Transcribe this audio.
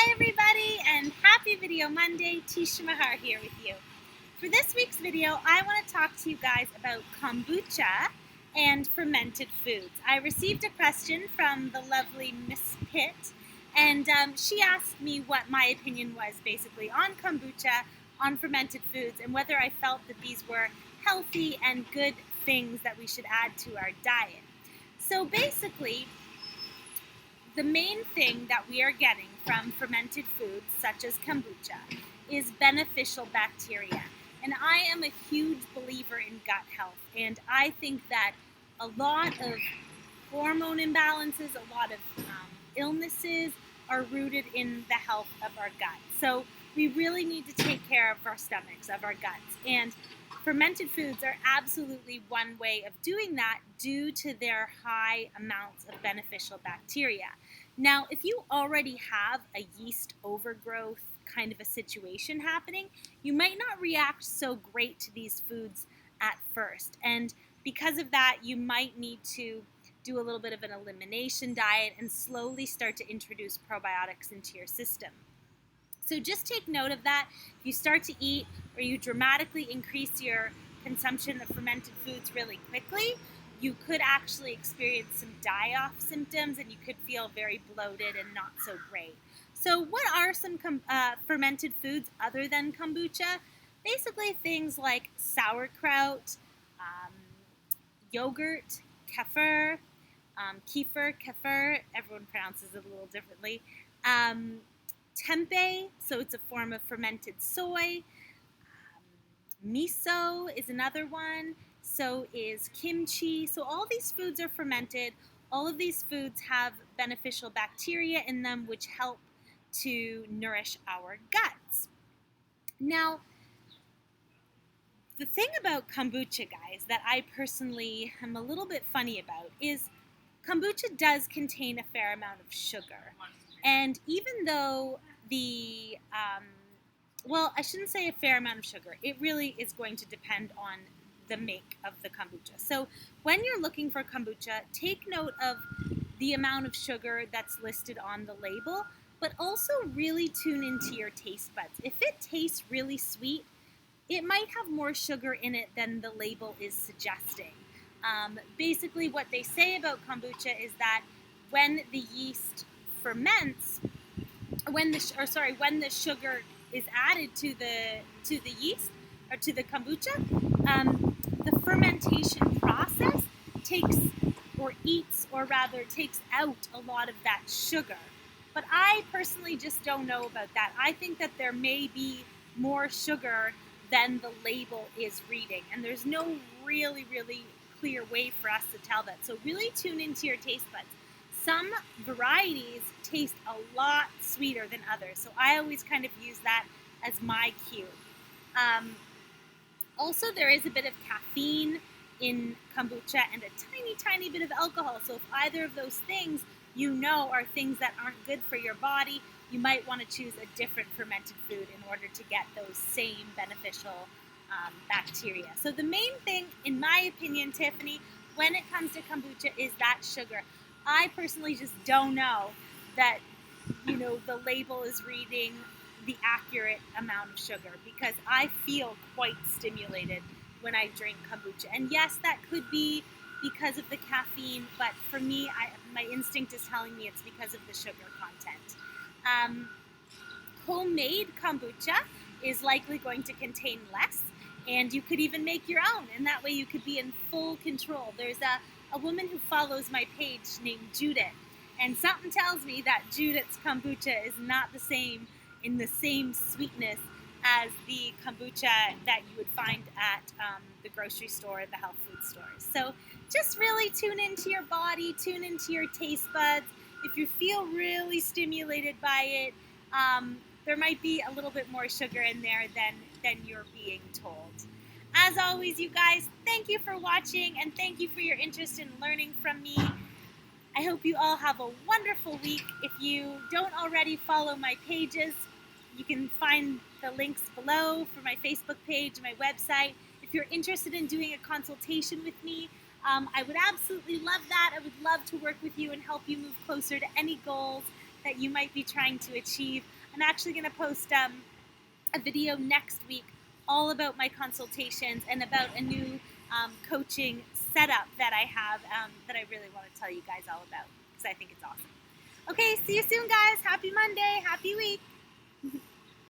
Hi everybody, and happy Video Monday. Teshia Maher here with you. For this week's video, I want to talk to you guys about kombucha and fermented foods. I received a question from the lovely Miss Pitt, and she asked me what my opinion was basically on kombucha, on fermented foods, and whether I felt that these were healthy and good things that we should add to our diet. So basically, the main thing that we are getting from fermented foods, such as kombucha, is beneficial bacteria. And I am a huge believer in gut health. And I think that a lot of hormone imbalances, a lot of illnesses are rooted in the health of our gut. So we really need to take care of our stomachs, of our guts. And fermented foods are absolutely one way of doing that due to their high amounts of beneficial bacteria. Now, if you already have a yeast overgrowth kind of a situation happening, you might not react so great to these foods at first. And because of that, you might need to do a little bit of an elimination diet and slowly start to introduce probiotics into your system. So just take note of that. If you start to eat or you dramatically increase your consumption of fermented foods really quickly, you could actually experience some die-off symptoms and you could feel very bloated and not so great. So what are some fermented foods other than kombucha? Basically things like sauerkraut, yogurt, kefir, kefir, everyone pronounces it a little differently. Tempeh, so it's a form of fermented soy. Miso is another one. So is kimchi. So all these foods are fermented. All of these foods have beneficial bacteria in them which help to nourish our guts. Now, the thing about kombucha, guys, that I personally am a little bit funny about is kombucha does contain a fair amount of sugar. And even though well, I shouldn't say a fair amount of sugar. It really is going to depend on the make of the kombucha. So when you're looking for kombucha, take note of the amount of sugar that's listed on the label, but also really tune into your taste buds. If it tastes really sweet, it might have more sugar in it than the label is suggesting. Basically, what they say about kombucha is that when the yeast ferments, when the sugar is added to the yeast or to the kombucha, the fermentation process takes out a lot of that sugar. But I personally just don't know about that. I think that there may be more sugar than the label is reading, and there's no really clear way for us to tell that. So really tune into your taste buds. Some varieties taste a lot sweeter than others, so I always kind of use that as my cue. Also, there is a bit of caffeine in kombucha and a tiny bit of alcohol, so if either of those things you know are things that aren't good for your body, you might want to choose a different fermented food in order to get those same beneficial bacteria. So the main thing, in my opinion, Tiffany, when it comes to kombucha is that sugar. I personally just don't know that, the label is reading the accurate amount of sugar because I feel quite stimulated when I drink kombucha. And yes, that could be because of the caffeine, but for me, my instinct is telling me it's because of the sugar content. Homemade kombucha is likely going to contain less, and you could even make your own, and that way you could be in full control. There's a woman who follows my page named Judith, and something tells me that Judith's kombucha is not the same in the same sweetness as the kombucha that you would find at the grocery store, the health food stores. So just really tune into your body, tune into your taste buds. If you feel really stimulated by it, there might be a little bit more sugar in there than you're being told. As always, you guys, thank you for watching and thank you for your interest in learning from me. I hope you all have a wonderful week. If you don't already follow my pages, you can find the links below for my Facebook page, my website. If you're interested in doing a consultation with me, I would absolutely love that. I would love to work with you and help you move closer to any goals that you might be trying to achieve. I'm actually going to post a video next week all about my consultations and about a new coaching setup that I have that I really want to tell you guys all about because I think it's awesome. Okay, see you soon, guys. Happy Monday. Happy week.